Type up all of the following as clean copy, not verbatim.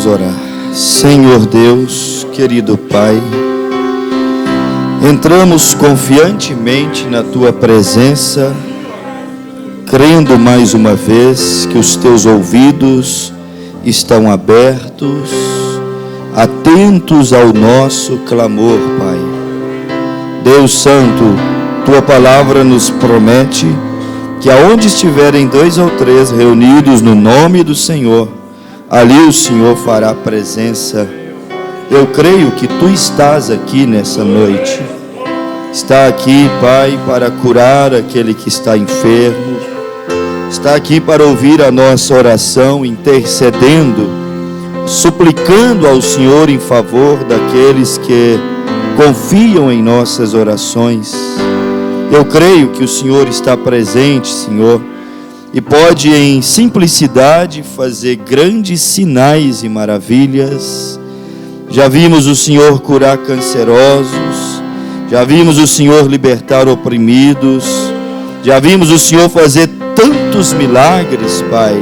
Vamos orar. Senhor Deus, querido Pai, entramos confiantemente na Tua presença, crendo mais uma vez que os Teus ouvidos estão abertos, atentos ao nosso clamor, Pai. Deus Santo, Tua palavra nos promete que aonde estiverem 2 ou 3 reunidos no nome do Senhor, ali o Senhor fará presença. Eu creio que Tu estás aqui nessa noite. Está aqui, Pai, para curar aquele que está enfermo. Está aqui para ouvir a nossa oração, intercedendo, suplicando ao Senhor em favor daqueles que confiam em nossas orações. Eu creio que o Senhor está presente, Senhor, e pode em simplicidade fazer grandes sinais e maravilhas. Já vimos o Senhor curar cancerosos, já vimos o Senhor libertar oprimidos, já vimos o Senhor fazer tantos milagres, Pai.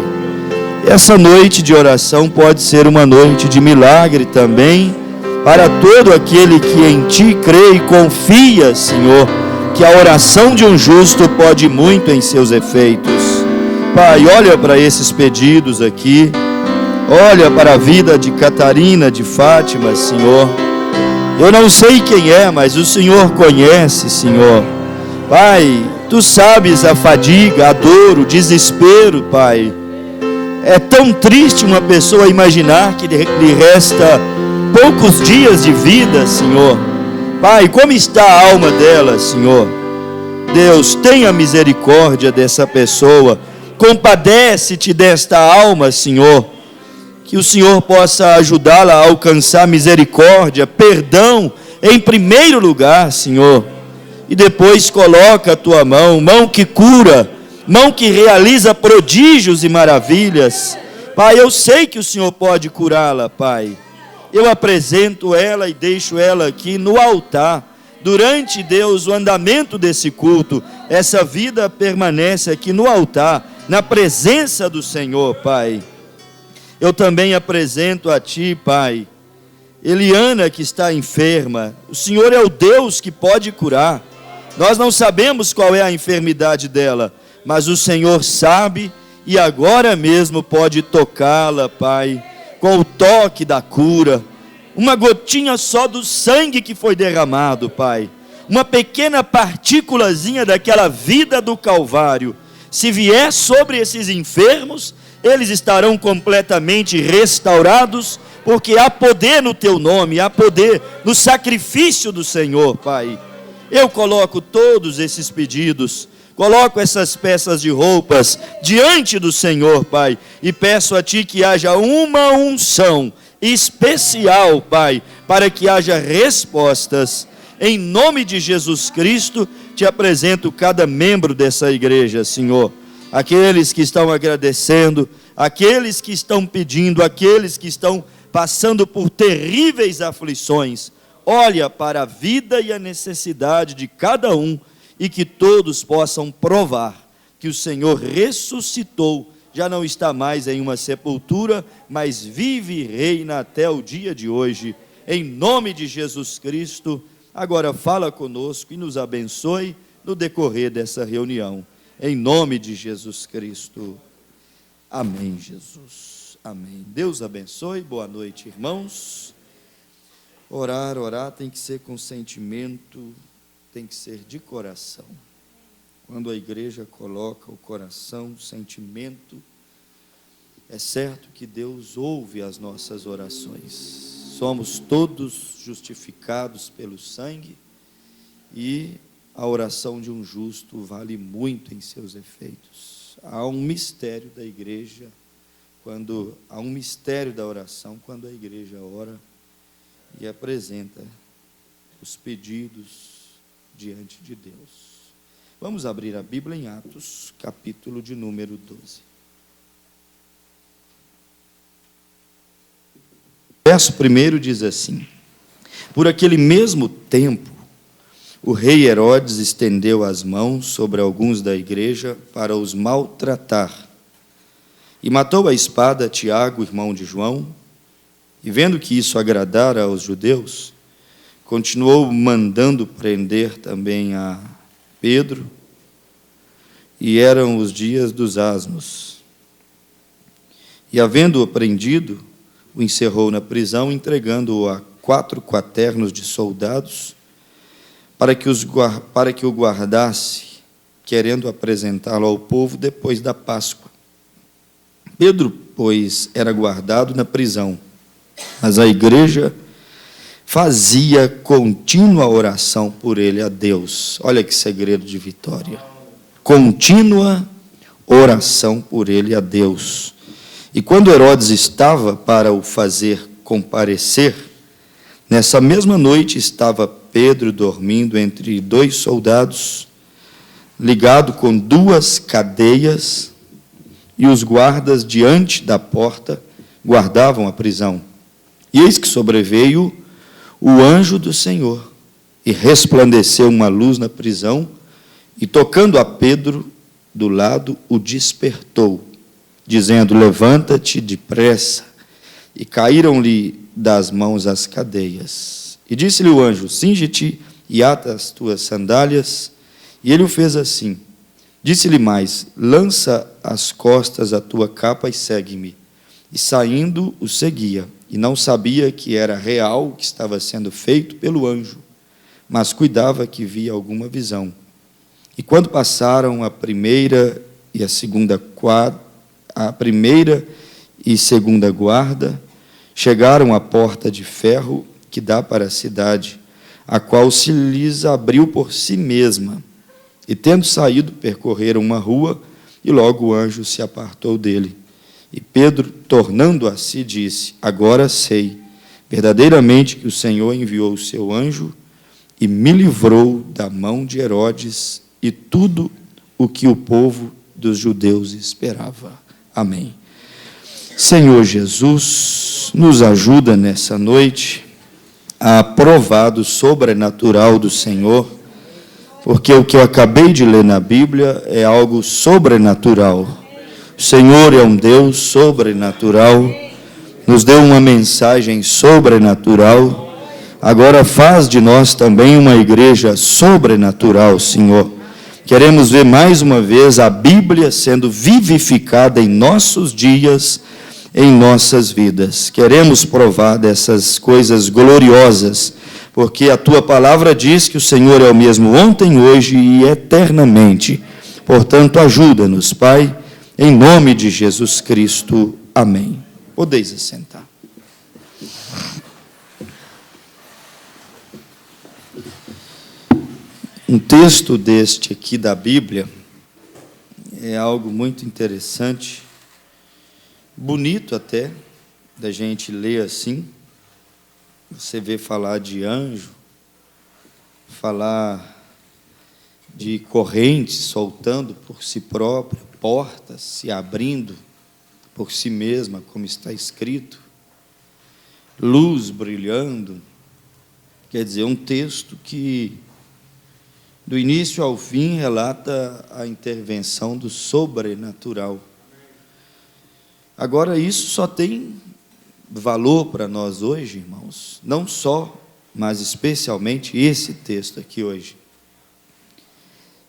Essa noite de oração pode ser uma noite de milagre também, para todo aquele que em Ti crê e confia, Senhor, que a oração de um justo pode muito em seus efeitos. Pai, olha para esses pedidos aqui, olha para a vida de Catarina, de Fátima, Senhor. Eu não sei quem é, mas o Senhor conhece, Senhor. Pai, Tu sabes a fadiga, a dor, o desespero, Pai. É tão triste uma pessoa imaginar que lhe resta poucos dias de vida, Senhor. Pai, como está a alma dela, Senhor? Deus, tenha misericórdia dessa pessoa. Compadece-te desta alma, Senhor, que o Senhor possa ajudá-la a alcançar misericórdia, perdão, em primeiro lugar, Senhor, e depois coloca a Tua mão que cura, mão que realiza prodígios e maravilhas. Pai, eu sei que o Senhor pode curá-la, Pai. Eu apresento ela e deixo ela aqui no altar. Durante, Deus, o andamento desse culto, essa vida permanece aqui no altar, na presença do Senhor, Pai. Eu também apresento a Ti, Pai, Eliana, que está enferma. O Senhor é o Deus que pode curar. Nós não sabemos qual é a enfermidade dela, mas o Senhor sabe e agora mesmo pode tocá-la, Pai, com o toque da cura. Uma gotinha só do sangue que foi derramado, Pai. Uma pequena partículazinha daquela vida do Calvário. Se vier sobre esses enfermos, eles estarão completamente restaurados, porque há poder no Teu nome, há poder no sacrifício do Senhor, Pai. Eu coloco todos esses pedidos, coloco essas peças de roupas diante do Senhor, Pai, e peço a Ti que haja uma unção especial, Pai, para que haja respostas. Em nome de Jesus Cristo, Te apresento cada membro dessa igreja, Senhor. Aqueles que estão agradecendo, aqueles que estão pedindo, aqueles que estão passando por terríveis aflições. Olha para a vida e a necessidade de cada um e que todos possam provar que o Senhor ressuscitou, já não está mais em uma sepultura, mas vive e reina até o dia de hoje. Em nome de Jesus Cristo, agora fala conosco e nos abençoe no decorrer dessa reunião. Em nome de Jesus Cristo. Amém, Jesus. Amém. Deus abençoe. Boa noite, irmãos. Orar tem que ser com sentimento, tem que ser de coração. Quando a igreja coloca o coração, o sentimento, é certo que Deus ouve as nossas orações. Somos todos justificados pelo sangue e a oração de um justo vale muito em seus efeitos. Há um mistério da igreja, há um mistério da oração quando a igreja ora e apresenta os pedidos diante de Deus. Vamos abrir a Bíblia em Atos, capítulo de número 12. O verso 1 diz assim: por aquele mesmo tempo, o rei Herodes estendeu as mãos sobre alguns da igreja para os maltratar, e matou à espada Tiago, irmão de João, E vendo que isso agradara aos judeus, continuou mandando prender também a Pedro, e eram os dias dos asmos. E, havendo-o prendido, o encerrou na prisão, entregando-o a 4 quaternos de soldados, para que o guardasse, querendo apresentá-lo ao povo depois da Páscoa. Pedro, pois, era guardado na prisão, mas a igreja fazia contínua oração por ele a Deus. Olha que segredo de vitória. Contínua oração por ele a Deus. E quando Herodes estava para o fazer comparecer, nessa mesma noite estava Pedro dormindo entre 2 soldados, ligado com 2 cadeias, e os guardas diante da porta guardavam a prisão. E eis que sobreveio o anjo do Senhor, e resplandeceu uma luz na prisão, e tocando a Pedro do lado, o despertou, dizendo: levanta-te depressa. E caíram-lhe das mãos as cadeias. E disse-lhe o anjo: cinge-te e ata as tuas sandálias. E ele o fez assim. Disse-lhe mais: lança às costas a tua capa e segue-me. E saindo, o seguia, e não sabia que era real o que estava sendo feito pelo anjo, mas cuidava que via alguma visão. E quando passaram a primeira e segunda guarda, chegaram à porta de ferro que dá para a cidade, a qual se lhes abriu por si mesma. E, tendo saído, percorreram uma rua, e logo o anjo se apartou dele. E Pedro, tornando a si, disse: agora sei verdadeiramente que o Senhor enviou o seu anjo e me livrou da mão de Herodes e tudo o que o povo dos judeus esperava. Amém. Senhor Jesus, nos ajuda nessa noite a provar do sobrenatural do Senhor, porque o que eu acabei de ler na Bíblia é algo sobrenatural. O Senhor é um Deus sobrenatural, nos deu uma mensagem sobrenatural. Agora faz de nós também uma igreja sobrenatural, Senhor. Queremos ver mais uma vez a Bíblia sendo vivificada em nossos dias, em nossas vidas. Queremos provar dessas coisas gloriosas, porque a Tua palavra diz que o Senhor é o mesmo ontem, hoje e eternamente. Portanto, ajuda-nos, Pai, em nome de Jesus Cristo. Amém. Podeis assentar. Um texto deste aqui da Bíblia é algo muito interessante, bonito até, da gente ler assim. Você vê falar de anjo, falar de correntes soltando por si própria, portas se abrindo por si mesma, como está escrito, luz brilhando. Quer dizer, um texto que, do início ao fim, relata a intervenção do sobrenatural. Agora, isso só tem valor para nós hoje, irmãos, não só, mas especialmente esse texto aqui hoje.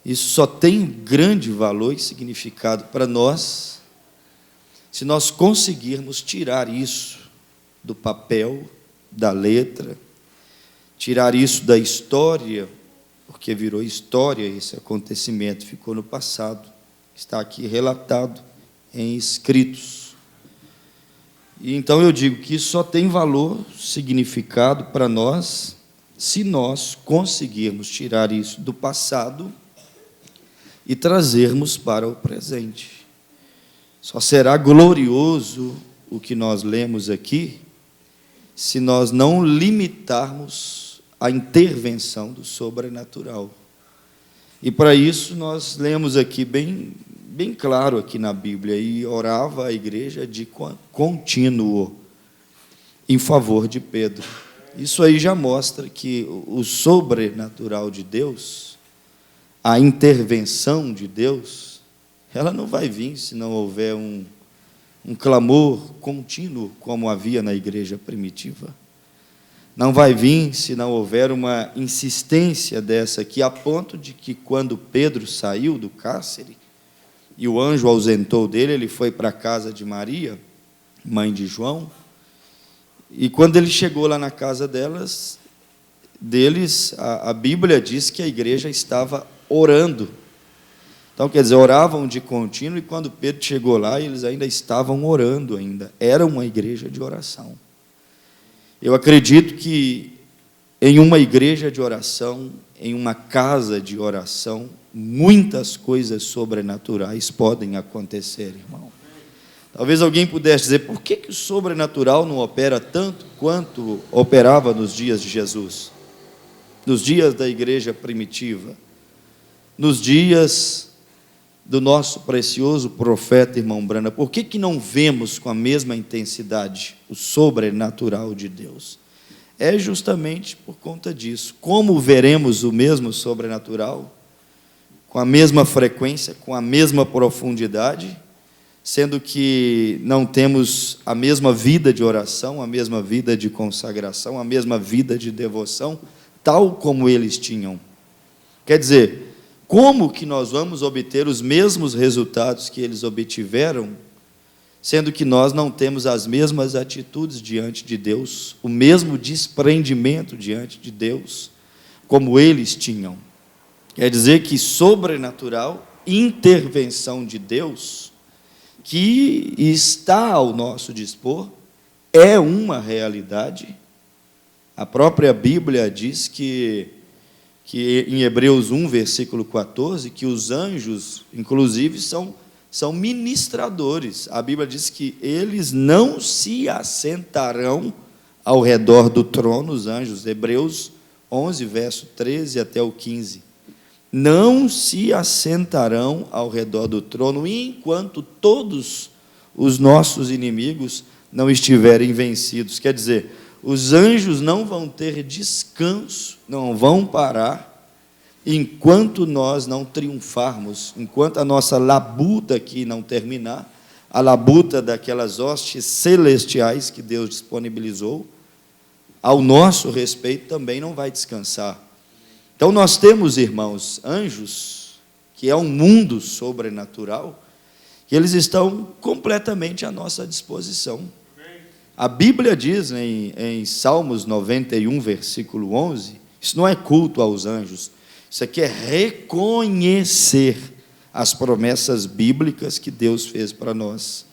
Isso só tem grande valor e significado para nós se nós conseguirmos tirar isso do papel, da letra, tirar isso da história, porque virou história esse acontecimento, ficou no passado, está aqui relatado em escritos. E então eu digo que isso só tem valor, significado para nós, se nós conseguirmos tirar isso do passado e trazermos para o presente. Só será glorioso o que nós lemos aqui, se nós não limitarmos a intervenção do sobrenatural. E para isso nós lemos aqui bem claro aqui na Bíblia: e orava a igreja de contínuo em favor de Pedro. Isso aí já mostra que o sobrenatural de Deus, a intervenção de Deus, ela não vai vir se não houver um clamor contínuo, como havia na igreja primitiva. Não vai vir se não houver uma insistência dessa aqui, a ponto de que quando Pedro saiu do cárcere e o anjo ausentou dele, ele foi para a casa de Maria, mãe de João, e quando ele chegou lá na casa deles, a Bíblia diz que a igreja estava orando. Então, quer dizer, oravam de contínuo, e quando Pedro chegou lá, eles ainda estavam orando ainda. Era uma igreja de oração. Eu acredito que em uma igreja de oração, em uma casa de oração, muitas coisas sobrenaturais podem acontecer, irmão. Talvez alguém pudesse dizer, por que o sobrenatural não opera tanto quanto operava nos dias de Jesus? Nos dias da igreja primitiva, nos dias do nosso precioso profeta, irmão Brana, por que não vemos com a mesma intensidade o sobrenatural de Deus? É justamente por conta disso. Como veremos o mesmo sobrenatural, com a mesma frequência, com a mesma profundidade, sendo que não temos a mesma vida de oração, a mesma vida de consagração, a mesma vida de devoção, tal como eles tinham? Quer dizer, como que nós vamos obter os mesmos resultados que eles obtiveram, sendo que nós não temos as mesmas atitudes diante de Deus, o mesmo desprendimento diante de Deus, como eles tinham? Quer dizer que sobrenatural, intervenção de Deus, que está ao nosso dispor, é uma realidade. A própria Bíblia diz que em Hebreus 1, versículo 14, que os anjos, inclusive, são ministradores. A Bíblia diz que eles não se assentarão ao redor do trono, os anjos. Hebreus 11, verso 13 até o 15. Não se assentarão ao redor do trono, enquanto todos os nossos inimigos não estiverem vencidos. Quer dizer, os anjos não vão ter descanso, não vão parar, enquanto nós não triunfarmos, enquanto a nossa labuta aqui não terminar, a labuta daquelas hostes celestiais que Deus disponibilizou, ao nosso respeito também não vai descansar. Então nós temos, irmãos, anjos, que é um mundo sobrenatural, que eles estão completamente à nossa disposição. A Bíblia diz em Salmos 91, versículo 11, isso não é culto aos anjos, isso aqui é reconhecer as promessas bíblicas que Deus fez para nós.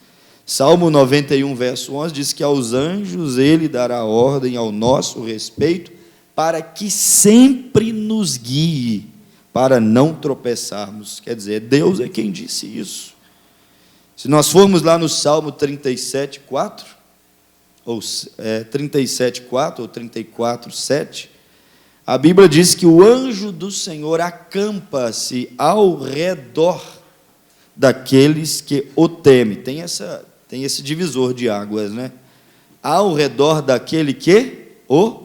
Salmo 91, verso 11, diz que aos anjos ele dará ordem ao nosso respeito, para que sempre nos guie, para não tropeçarmos. Quer dizer, Deus é quem disse isso. Se nós formos lá no Salmo 37, 4, ou 37, 4, ou 34, 7, a Bíblia diz que o anjo do Senhor acampa-se ao redor daqueles que o temem. Tem esse divisor de águas, né? Ao redor daquele que o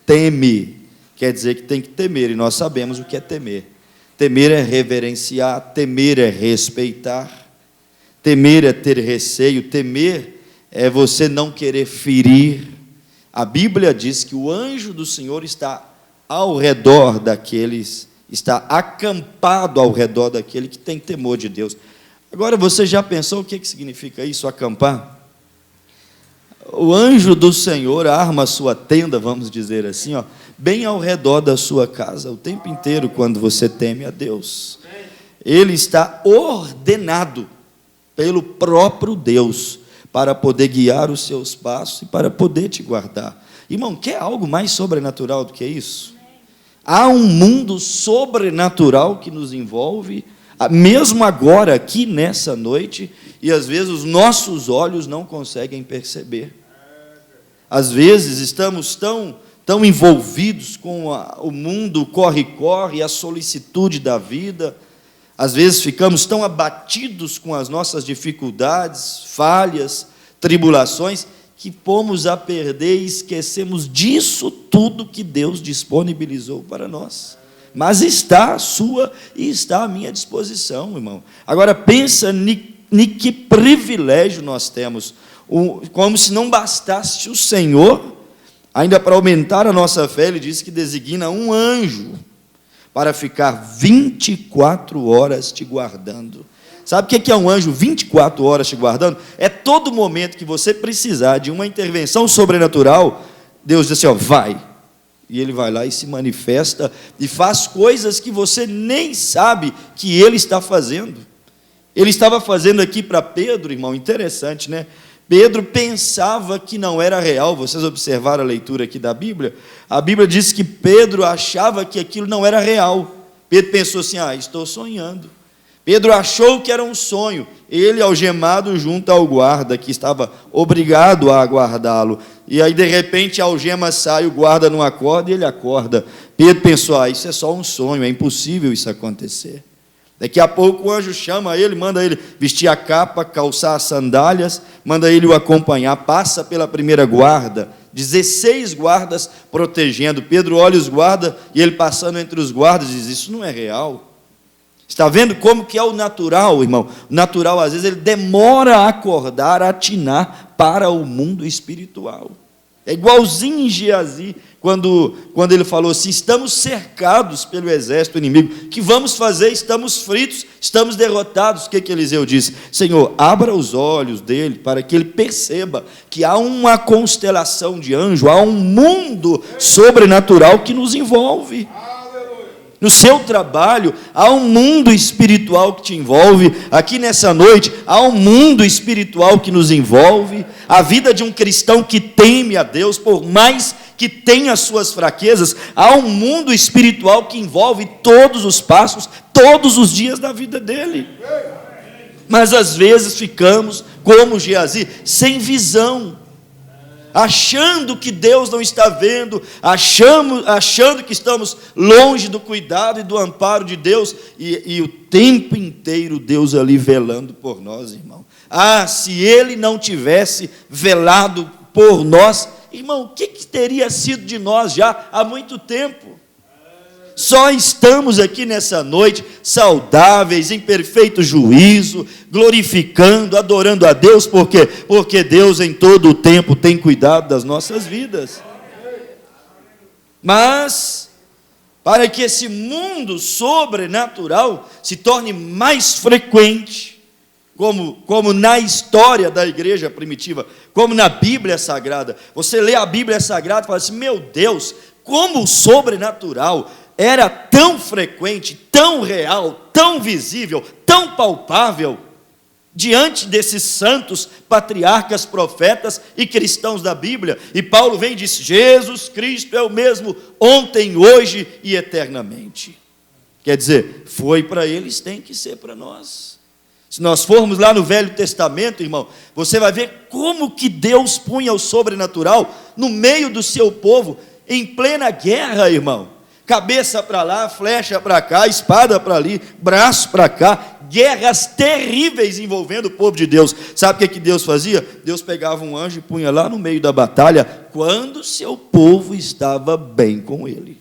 teme. Quer dizer que tem que temer, e nós sabemos o que é temer. Temer é reverenciar, temer é respeitar, temer é ter receio, temer é você não querer ferir. A Bíblia diz que o anjo do Senhor está ao redor daqueles, está acampado ao redor daquele que tem temor de Deus. Agora, você já pensou o que significa isso, acampar? O anjo do Senhor arma a sua tenda, vamos dizer assim, bem ao redor da sua casa, o tempo inteiro, quando você teme a Deus. Ele está ordenado pelo próprio Deus, para poder guiar os seus passos e para poder te guardar. Irmão, quer algo mais sobrenatural do que isso? Há um mundo sobrenatural que nos envolve, mesmo agora, aqui nessa noite, e às vezes os nossos olhos não conseguem perceber. Às vezes estamos tão envolvidos com o mundo corre-corre, a solicitude da vida. Às vezes ficamos tão abatidos com as nossas dificuldades, falhas, tribulações, que fomos a perder e esquecemos disso tudo que Deus disponibilizou para nós. Mas está à sua e está à minha disposição, irmão. Agora pensa que privilégio nós temos. Como se não bastasse o Senhor, ainda para aumentar a nossa fé, Ele disse que designa um anjo para ficar 24 horas te guardando. Sabe o que é um anjo 24 horas te guardando? É todo momento que você precisar de uma intervenção sobrenatural, Deus diz assim, ó, vai. E Ele vai lá e se manifesta e faz coisas que você nem sabe que Ele está fazendo. Ele estava fazendo aqui para Pedro, irmão, interessante, né? Pedro pensava que não era real. Vocês observaram a leitura aqui da Bíblia? A Bíblia diz que Pedro achava que aquilo não era real. Pedro pensou assim, estou sonhando. Pedro achou que era um sonho. Ele, algemado junto ao guarda, que estava obrigado a aguardá-lo. E aí, de repente, a algema sai, o guarda não acorda e ele acorda. Pedro pensou, isso é só um sonho, é impossível isso acontecer. Daqui a pouco o anjo chama ele, manda ele vestir a capa, calçar as sandálias, manda ele o acompanhar, passa pela primeira guarda, 16 guardas protegendo. Pedro olha os guardas e ele passando entre os guardas diz, isso não é real. Está vendo como que é o natural, irmão? O natural, às vezes, ele demora a acordar, a atinar para o mundo espiritual. É igualzinho em Geazi, quando ele falou assim, estamos cercados pelo exército inimigo, o que vamos fazer? Estamos fritos, estamos derrotados. O que Eliseu disse? Senhor, abra os olhos dele, para que ele perceba que há uma constelação de anjos, há um mundo sobrenatural que nos envolve. No seu trabalho, há um mundo espiritual que te envolve. Aqui nessa noite, há um mundo espiritual que nos envolve. A vida de um cristão que teme a Deus, por mais que tenha suas fraquezas, há um mundo espiritual que envolve todos os passos, todos os dias da vida dele. Mas às vezes ficamos, como Geazi, sem visão, achando que Deus não está vendo, achando que estamos longe do cuidado e do amparo de Deus, e o tempo inteiro Deus ali velando por nós, irmão. Se Ele não tivesse velado por nós, irmão, o que teria sido de nós já há muito tempo? Só estamos aqui nessa noite, saudáveis, em perfeito juízo, glorificando, adorando a Deus, por quê? Porque Deus em todo o tempo tem cuidado das nossas vidas. Mas, para que esse mundo sobrenatural se torne mais frequente, como na história da igreja primitiva, como na Bíblia Sagrada, você lê a Bíblia Sagrada e fala assim, meu Deus, como o sobrenatural era tão frequente, tão real, tão visível, tão palpável, diante desses santos patriarcas, profetas e cristãos da Bíblia. E Paulo vem e diz, Jesus Cristo é o mesmo ontem, hoje e eternamente. Quer dizer, foi para eles, tem que ser para nós. Se nós formos lá no Velho Testamento, irmão, você vai ver como que Deus punha o sobrenatural no meio do seu povo, em plena guerra, irmão. Cabeça para lá, flecha para cá, espada para ali, braço para cá, guerras terríveis envolvendo o povo de Deus. Sabe o que Deus fazia? Deus pegava um anjo e punha lá no meio da batalha, quando seu povo estava bem com ele.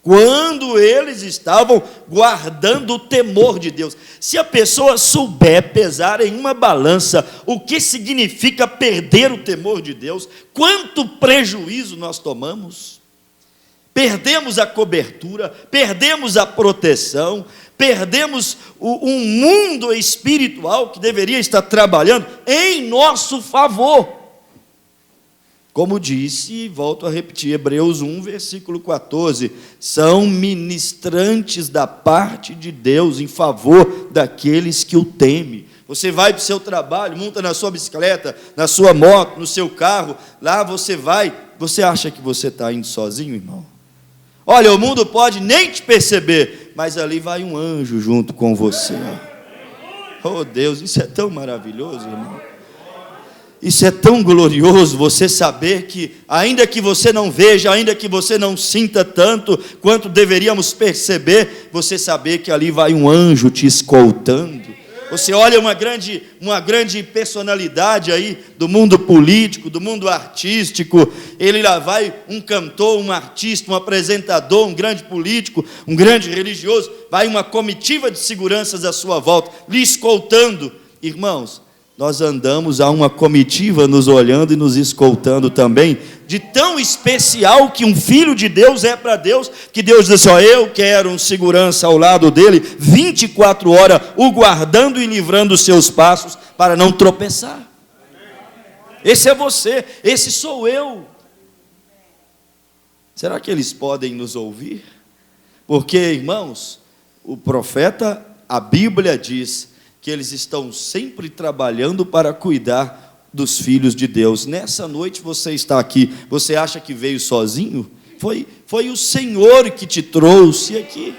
Quando eles estavam guardando o temor de Deus. Se a pessoa souber pesar em uma balança o que significa perder o temor de Deus, quanto prejuízo nós tomamos. Perdemos a cobertura, perdemos a proteção, perdemos um mundo espiritual que deveria estar trabalhando em nosso favor. Como disse, volto a repetir, Hebreus 1, versículo 14, são ministrantes da parte de Deus em favor daqueles que o temem. Você vai para o seu trabalho, monta na sua bicicleta, na sua moto, no seu carro, lá você vai, você acha que você está indo sozinho, irmão? Olha, o mundo pode nem te perceber, mas ali vai um anjo junto com você. Oh Deus, isso é tão maravilhoso, irmão. Isso é tão glorioso, você saber que, ainda que você não veja, ainda que você não sinta tanto quanto deveríamos perceber, você saber que ali vai um anjo te escoltando. Você olha uma grande personalidade aí do mundo político, do mundo artístico, ele lá vai um cantor, um artista, um apresentador, um grande político, um grande religioso, vai uma comitiva de seguranças à sua volta, lhe escoltando. Irmãos, nós andamos, há uma comitiva nos olhando e nos escoltando também, de tão especial que um filho de Deus é para Deus, que Deus diz assim, eu quero um segurança ao lado dele, 24 horas, o guardando e livrando os seus passos, para não tropeçar. Esse é você, esse sou eu. Será que eles podem nos ouvir? Porque, irmãos, o profeta, a Bíblia diz que eles estão sempre trabalhando para cuidar dos filhos de Deus. Nessa noite você está aqui, você acha que veio sozinho? Foi o Senhor que te trouxe aqui.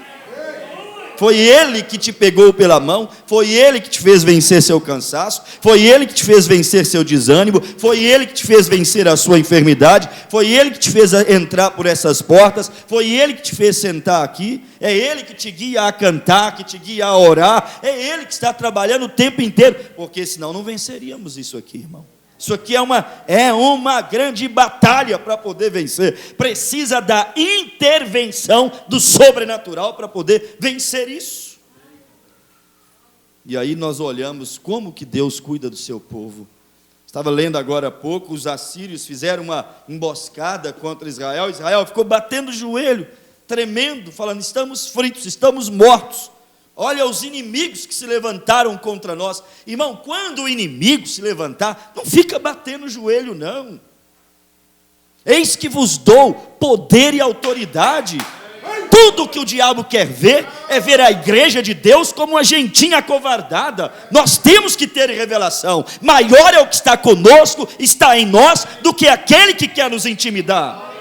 Foi Ele que te pegou pela mão, foi Ele que te fez vencer seu cansaço, foi Ele que te fez vencer seu desânimo, foi Ele que te fez vencer a sua enfermidade, foi Ele que te fez entrar por essas portas, foi Ele que te fez sentar aqui, é Ele que te guia a cantar, que te guia a orar, é Ele que está trabalhando o tempo inteiro, porque senão não venceríamos isso aqui, irmão. Isso aqui é uma grande batalha para poder vencer. Precisa da intervenção do sobrenatural para poder vencer isso. E aí nós olhamos como que Deus cuida do seu povo. Estava lendo agora há pouco, os assírios fizeram uma emboscada contra Israel. Israel ficou batendo o joelho, tremendo, falando, estamos fritos, estamos mortos. Olha os inimigos que se levantaram contra nós. Irmão, quando o inimigo se levantar, não fica batendo o joelho, não. Eis que vos dou poder e autoridade. Tudo que o diabo quer ver é ver a igreja de Deus como uma gentinha acovardada. Nós temos que ter revelação. Maior é o que está conosco, está em nós, do que aquele que quer nos intimidar.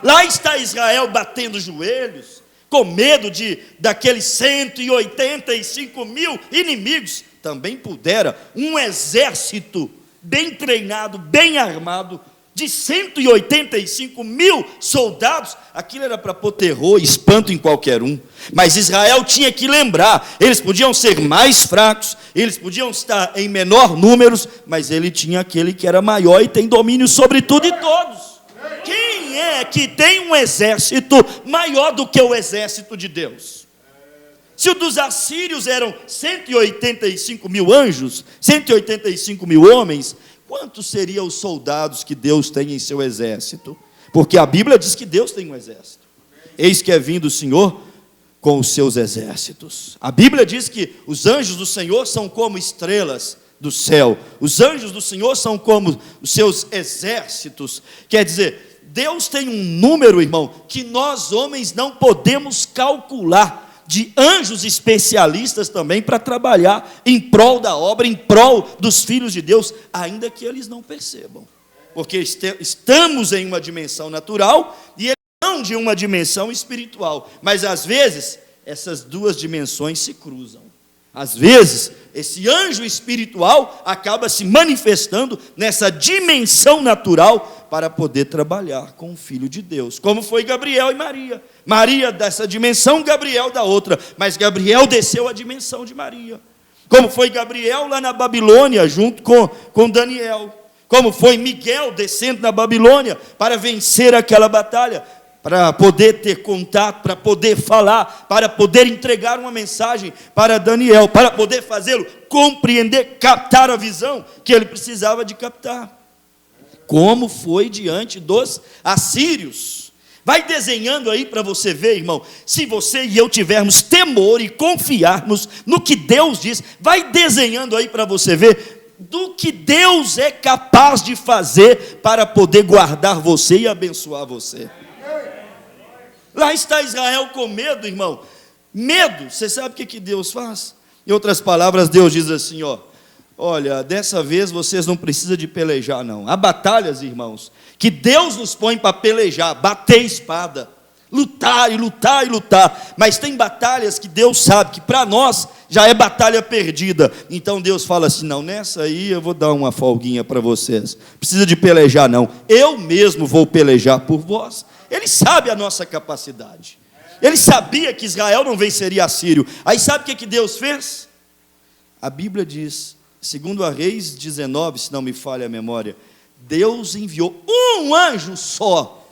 Lá está Israel batendo os joelhos, com medo daqueles 185 mil inimigos. Também pudera um exército bem treinado, bem armado, de 185 mil soldados, aquilo era para pôr terror e espanto em qualquer um. Mas Israel tinha que lembrar, eles podiam ser mais fracos, eles podiam estar em menor números, mas ele tinha aquele que era maior e tem domínio sobre tudo e todos. Quem é que tem um exército maior do que o exército de Deus? Se o dos assírios eram 185 mil anjos, 185 mil homens, quantos seriam os soldados que Deus tem em seu exército? Porque a Bíblia diz que Deus tem um exército. Eis que é vindo o Senhor com os seus exércitos. A Bíblia diz que os anjos do Senhor são como estrelas do céu. Os anjos do Senhor são como os seus exércitos. Quer dizer, Deus tem um número, irmão, que nós homens não podemos calcular, de anjos especialistas também para trabalhar em prol da obra, em prol dos filhos de Deus, ainda que eles não percebam. Porque estamos em uma dimensão natural e eles são de uma dimensão espiritual. Mas às vezes essas duas dimensões se cruzam. Às vezes, esse anjo espiritual acaba se manifestando nessa dimensão natural para poder trabalhar com o Filho de Deus, como foi Gabriel e Maria. Maria dessa dimensão, Gabriel da outra, mas Gabriel desceu a dimensão de Maria. Como foi Gabriel lá na Babilônia, junto com Daniel. Como foi Miguel descendo na Babilônia para vencer aquela batalha, para poder ter contato, para poder falar, para poder entregar uma mensagem para Daniel, para poder fazê-lo compreender, captar a visão que ele precisava de captar. Como foi diante dos assírios. Vai desenhando aí para você ver, irmão, se você e eu tivermos temor e confiarmos no que Deus diz, vai desenhando aí para você ver do que Deus é capaz de fazer para poder guardar você e abençoar você. Lá está Israel com medo, irmão. Medo, você sabe o que Deus faz? Em outras palavras, Deus diz assim, olha, dessa vez vocês não precisam de pelejar, não. Há batalhas, irmãos, que Deus nos põe para pelejar, bater espada, lutar e lutar e lutar. Mas tem batalhas que Deus sabe que para nós já é batalha perdida. Então Deus fala assim, não, nessa aí eu vou dar uma folguinha para vocês. Precisa de pelejar, não. Eu mesmo vou pelejar por vós. Ele sabe a nossa capacidade. Ele sabia que Israel não venceria Assírio. Aí sabe o que Deus fez? A Bíblia diz, segundo a Reis 19, se não me falha a memória, Deus enviou um anjo só.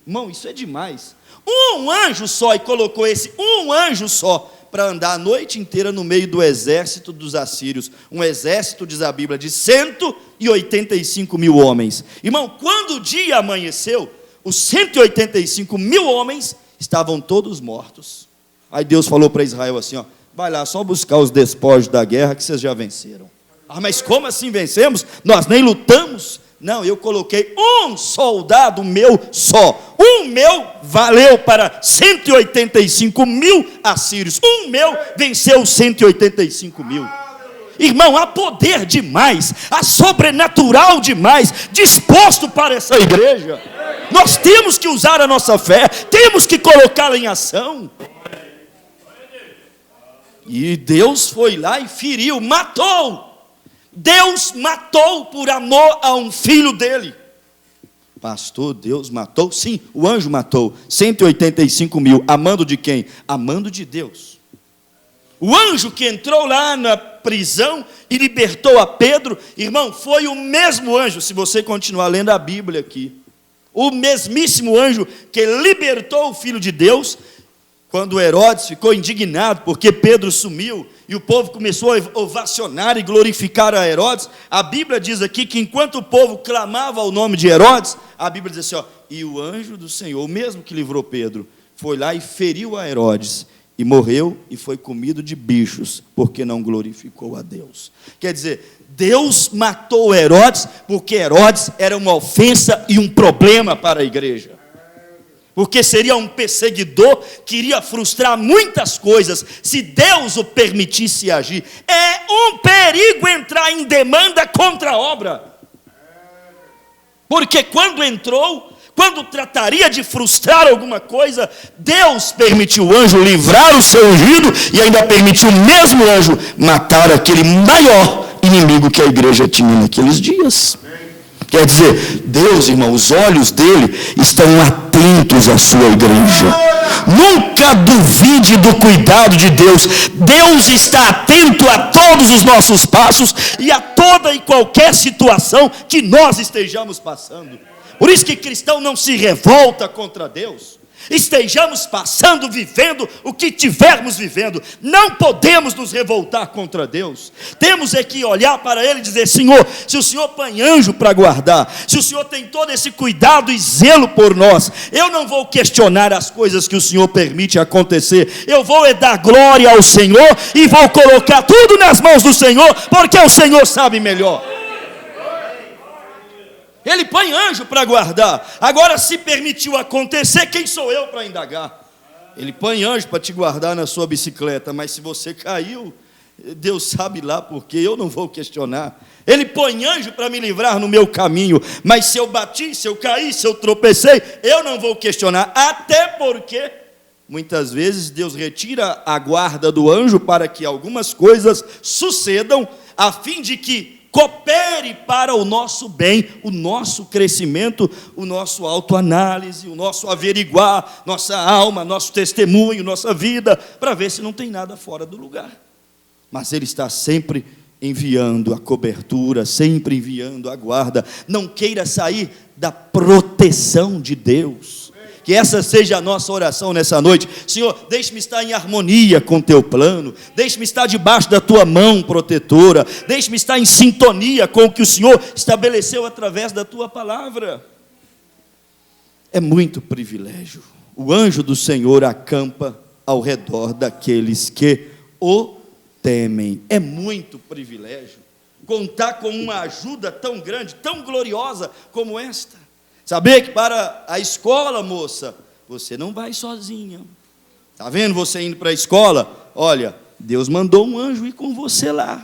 Irmão, isso é demais. Um anjo só, e colocou esse um anjo só para andar a noite inteira no meio do exército dos assírios. Um exército, diz a Bíblia, de 185 mil homens. Irmão, quando o dia amanheceu, os 185 mil homens estavam todos mortos. Aí Deus falou para Israel assim, ó, vai lá, só buscar os despojos da guerra que vocês já venceram. Ah, mas como assim vencemos? Nós nem lutamos. Não, eu coloquei um soldado meu só. Um meu valeu para 185 mil assírios. Um meu venceu 185 mil. Irmão, há poder demais, há sobrenatural demais, disposto para essa igreja. Nós temos que usar a nossa fé, temos que colocá-la em ação. E Deus foi lá e feriu, matou. Deus matou por amor a um filho dele. Pastor, Deus matou? Sim, o anjo matou 185 mil, amando de quem? Amando de Deus. O anjo que entrou lá na prisão e libertou a Pedro, irmão, foi o mesmo anjo, se você continuar lendo a Bíblia aqui, o mesmíssimo anjo que libertou o Filho de Deus, quando Herodes ficou indignado porque Pedro sumiu, e o povo começou a ovacionar e glorificar a Herodes, a Bíblia diz aqui que enquanto o povo clamava o nome de Herodes, a Bíblia diz assim, ó, e o anjo do Senhor, o mesmo que livrou Pedro, foi lá e feriu a Herodes, e morreu e foi comido de bichos, porque não glorificou a Deus. Quer dizer, Deus matou Herodes, porque Herodes era uma ofensa e um problema para a igreja. Porque seria um perseguidor que iria frustrar muitas coisas, se Deus o permitisse agir. É um perigo entrar em demanda contra a obra. Porque quando entrou, quando trataria de frustrar alguma coisa, Deus permitiu o anjo livrar o seu ungido, e ainda permitiu o mesmo anjo matar aquele maior inimigo que a igreja tinha naqueles dias. Quer dizer, Deus, irmão, os olhos dele estão atentos à sua igreja. Nunca duvide do cuidado de Deus. Deus está atento a todos os nossos passos e a toda e qualquer situação que nós estejamos passando. Por isso que cristão não se revolta contra Deus. Estejamos passando, vivendo o que tivermos vivendo, não podemos nos revoltar contra Deus. Temos é que olhar para Ele e dizer, Senhor, se o Senhor põe anjo para guardar, se o Senhor tem todo esse cuidado e zelo por nós, eu não vou questionar as coisas que o Senhor permite acontecer, eu vou dar glória ao Senhor e vou colocar tudo nas mãos do Senhor, porque o Senhor sabe melhor. Ele põe anjo para guardar. Agora, se permitiu acontecer, quem sou eu para indagar? Ele põe anjo para te guardar na sua bicicleta, mas se você caiu, Deus sabe lá porque eu não vou questionar. Ele põe anjo para me livrar no meu caminho, mas se eu bati, se eu caí, se eu tropecei, eu não vou questionar, até porque muitas vezes Deus retira a guarda do anjo para que algumas coisas sucedam, a fim de que coopere para o nosso bem, o nosso crescimento, o nosso autoanálise, o nosso averiguar, nossa alma, nosso testemunho, nossa vida, para ver se não tem nada fora do lugar. Mas Ele está sempre enviando a cobertura, sempre enviando a guarda. Não queira sair da proteção de Deus. Que essa seja a nossa oração nessa noite. Senhor, deixe-me estar em harmonia com o teu plano, deixe-me estar debaixo da tua mão protetora, deixe-me estar em sintonia com o que o Senhor estabeleceu através da tua palavra. É muito privilégio. O anjo do Senhor acampa ao redor daqueles que o temem. É muito privilégio contar com uma ajuda tão grande, tão gloriosa como esta. Saber que para a escola, moça, você não vai sozinha. Está vendo você indo para a escola? Olha, Deus mandou um anjo ir com você lá.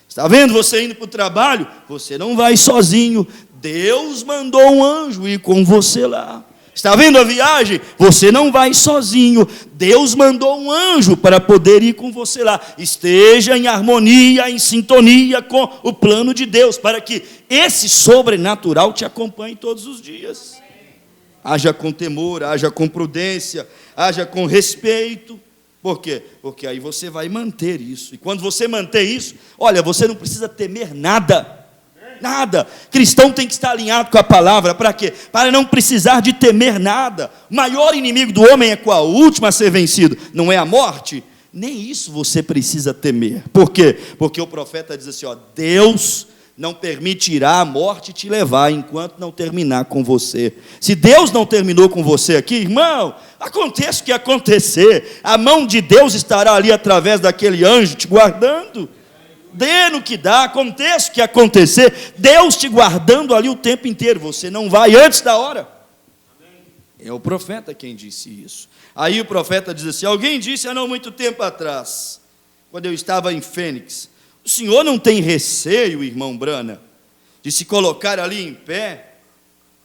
Está vendo você indo para o trabalho? Você não vai sozinho. Deus mandou um anjo ir com você lá. Está vendo a viagem? Você não vai sozinho. Deus mandou um anjo para poder ir com você lá. Esteja em harmonia, em sintonia com o plano de Deus, para que esse sobrenatural te acompanhe todos os dias. Haja com temor, haja com prudência, haja com respeito. Por quê? Porque aí você vai manter isso. E quando você manter isso, olha, você não precisa temer nada. Nada. Cristão tem que estar alinhado com a palavra. Para quê? Para não precisar de temer nada. O maior inimigo do homem é qual? O último a ser vencido. Não é a morte? Nem isso você precisa temer. Por quê? Porque o profeta diz assim, ó, Deus não permitirá a morte te levar enquanto não terminar com você. Se Deus não terminou com você aqui, irmão, aconteça o que acontecer, a mão de Deus estará ali através daquele anjo te guardando. Dê no que dá, aconteça o que acontecer, Deus te guardando ali o tempo inteiro, você não vai antes da hora. É o profeta quem disse isso. Aí o profeta diz assim, alguém disse há não muito tempo atrás, quando eu estava em Fênix, o senhor não tem receio, irmão Brana, de se colocar ali em pé,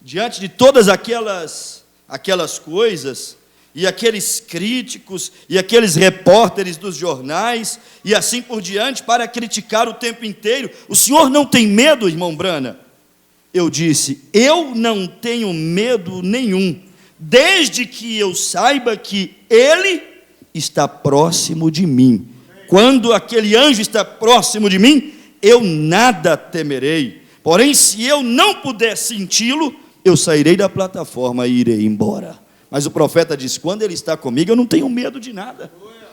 diante de todas aquelas coisas, e aqueles críticos, e aqueles repórteres dos jornais, e assim por diante, para criticar o tempo inteiro? O senhor não tem medo, irmão Brana? Eu disse, eu não tenho medo nenhum, desde que eu saiba que Ele está próximo de mim. Quando aquele anjo está próximo de mim, eu nada temerei. Porém, se eu não puder senti-lo, eu sairei da plataforma e irei embora. Mas o profeta diz, quando Ele está comigo, eu não tenho medo de nada.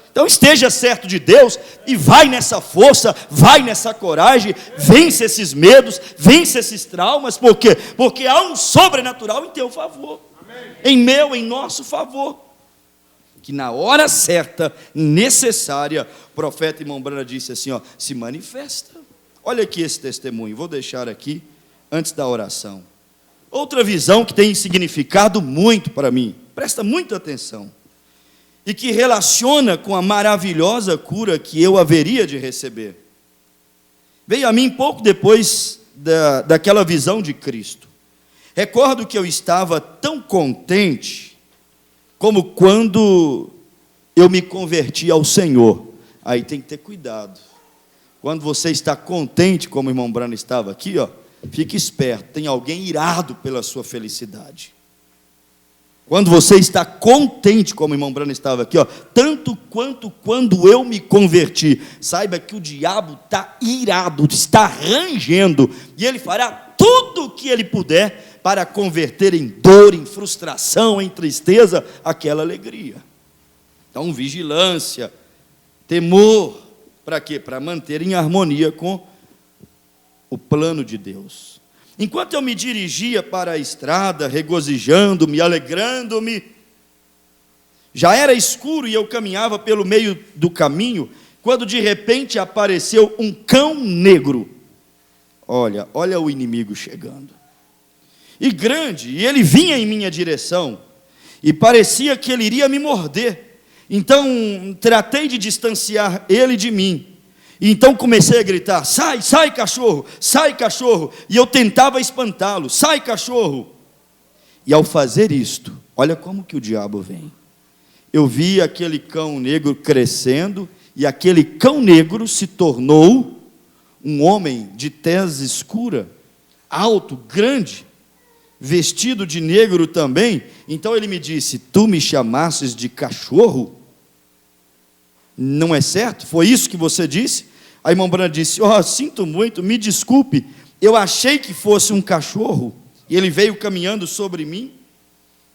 Então esteja certo de Deus e vai nessa força, vai nessa coragem, vence esses medos, vence esses traumas. Por quê? Porque há um sobrenatural em teu favor. Em meu, em nosso favor, que na hora certa, necessária, o profeta irmão Brana disse assim, ó, se manifesta. Olha aqui esse testemunho, vou deixar aqui, antes da oração. Outra visão que tem significado muito para mim, presta muita atenção, e que relaciona com a maravilhosa cura que eu haveria de receber. Veio a mim pouco depois daquela visão de Cristo. Recordo que eu estava tão contente como quando eu me converti ao Senhor. Aí tem que ter cuidado. Quando você está contente, como o irmão Brana estava aqui, ó, fique esperto, tem alguém irado pela sua felicidade. Quando você está contente, como o irmão Brana estava aqui, ó, tanto quanto quando eu me converti, saiba que o diabo está irado, está rangendo, e ele fará tudo o que ele puder para converter em dor, em frustração, em tristeza, aquela alegria. Então, vigilância, temor, para quê? Para manter em harmonia com o plano de Deus. Enquanto eu me dirigia para a estrada, regozijando-me, alegrando-me, já era escuro e eu caminhava pelo meio do caminho, quando de repente apareceu um cão negro. Olha o inimigo chegando. E grande, e ele vinha em minha direção, e parecia que ele iria me morder. Então, tratei de distanciar ele de mim. E então comecei a gritar, sai, sai cachorro, e eu tentava espantá-lo, sai cachorro. E ao fazer isto, olha como que o diabo vem. Eu vi aquele cão negro crescendo, e aquele cão negro se tornou um homem de tez escura, alto, grande, vestido de negro também. Então ele me disse, tu me chamasses de cachorro? Não é certo? Foi isso que você disse? A irmã Brana disse, sinto muito, me desculpe, eu achei que fosse um cachorro, e ele veio caminhando sobre mim,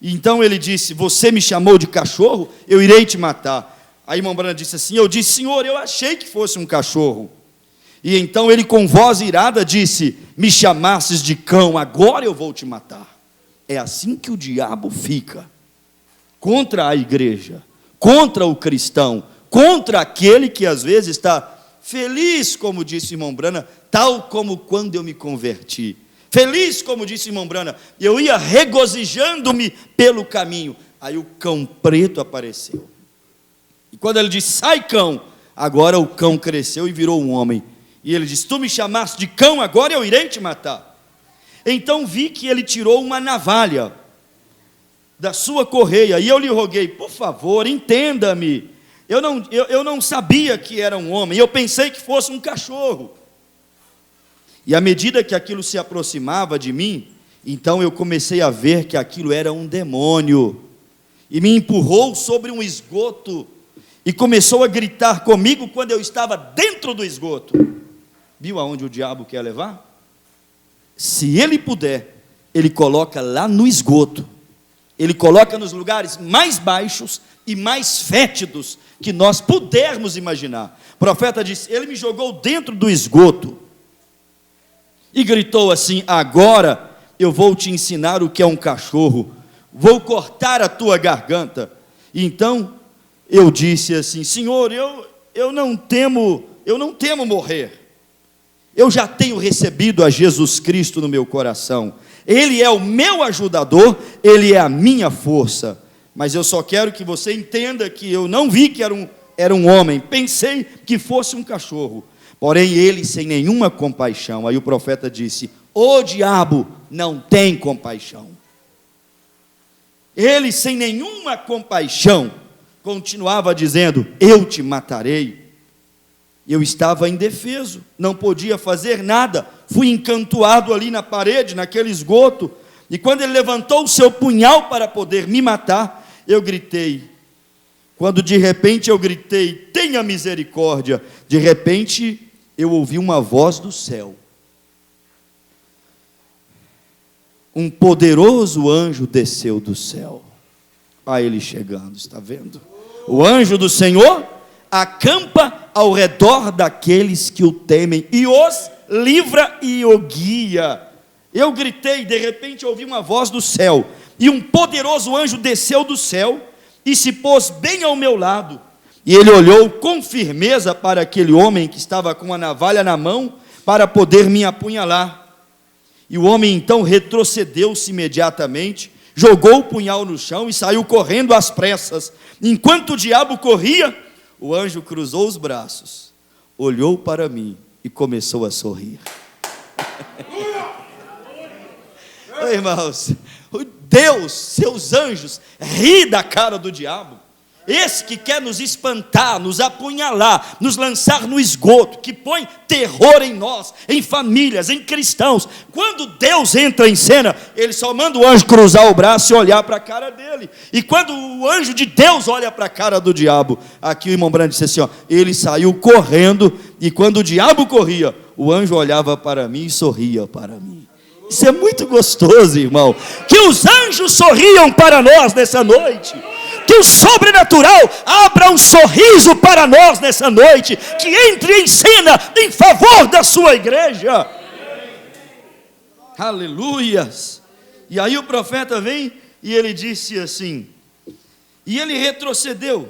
e então ele disse, você me chamou de cachorro? Eu irei te matar. A irmã Brana disse assim, eu disse, senhor, eu achei que fosse um cachorro. E então ele com voz irada disse, me chamasses de cão, agora eu vou te matar. É assim que o diabo fica, contra a igreja, contra o cristão, contra aquele que às vezes está feliz, como disse o irmão Brana, tal como quando eu me converti. Feliz, como disse o irmão Brana, eu ia regozijando-me pelo caminho. Aí o cão preto apareceu. E quando ele disse, sai cão, agora o cão cresceu e virou um homem. E ele disse, tu me chamaste de cão, agora eu irei te matar. Então vi que ele tirou uma navalha da sua correia, e eu lhe roguei, por favor, entenda-me, eu não sabia que era um homem, eu pensei que fosse um cachorro. E à medida que aquilo se aproximava de mim, então eu comecei a ver que aquilo era um demônio, e me empurrou sobre um esgoto, e começou a gritar comigo quando eu estava dentro do esgoto. Viu aonde o diabo quer levar? Se ele puder, ele coloca lá no esgoto. Ele coloca nos lugares mais baixos e mais fétidos que nós pudermos imaginar. O profeta disse: ele me jogou dentro do esgoto e gritou assim: agora eu vou te ensinar o que é um cachorro, vou cortar a tua garganta. E então eu disse assim: Senhor, eu não temo morrer. Eu já tenho recebido a Jesus Cristo no meu coração. Ele é o meu ajudador, Ele é a minha força. Mas eu só quero que você entenda que eu não vi que era um homem, pensei que fosse um cachorro. Porém ele sem nenhuma compaixão. Aí o profeta disse: o diabo não tem compaixão. Ele sem nenhuma compaixão continuava dizendo: eu te matarei. Eu estava indefeso, não podia fazer nada, fui encantoado ali na parede, naquele esgoto, e quando ele levantou o seu punhal para poder me matar, eu gritei. Quando de repente eu gritei: tenha misericórdia, de repente eu ouvi uma voz do céu. Um poderoso anjo desceu do céu. Olha ele chegando, está vendo? O anjo do Senhor acampa ao redor daqueles que o temem e os livra e o guia. Eu gritei, de repente ouvi uma voz do céu, e um poderoso anjo desceu do céu e se pôs bem ao meu lado. E ele olhou com firmeza para aquele homem que estava com a navalha na mão para poder me apunhalar. E o homem então retrocedeu-se imediatamente, jogou o punhal no chão e saiu correndo às pressas. Enquanto o diabo corria, o anjo cruzou os braços, olhou para mim e começou a sorrir. Oi, irmãos, Deus, seus anjos, ri da cara do diabo. Esse que quer nos espantar, nos apunhalar, nos lançar no esgoto, que põe terror em nós, em famílias, em cristãos. Quando Deus entra em cena, ele só manda o anjo cruzar o braço e olhar para a cara dele. E quando o anjo de Deus olha para a cara do diabo, aqui o irmão Brando disse assim, ó, ele saiu correndo, e quando o diabo corria, o anjo olhava para mim e sorria para mim. Isso é muito gostoso, irmão. Que os anjos sorriam para nós nessa noite. Que o sobrenatural abra um sorriso para nós nessa noite, que entre em cena em favor da sua igreja. Aleluias. E aí o profeta vem e ele disse assim, e ele retrocedeu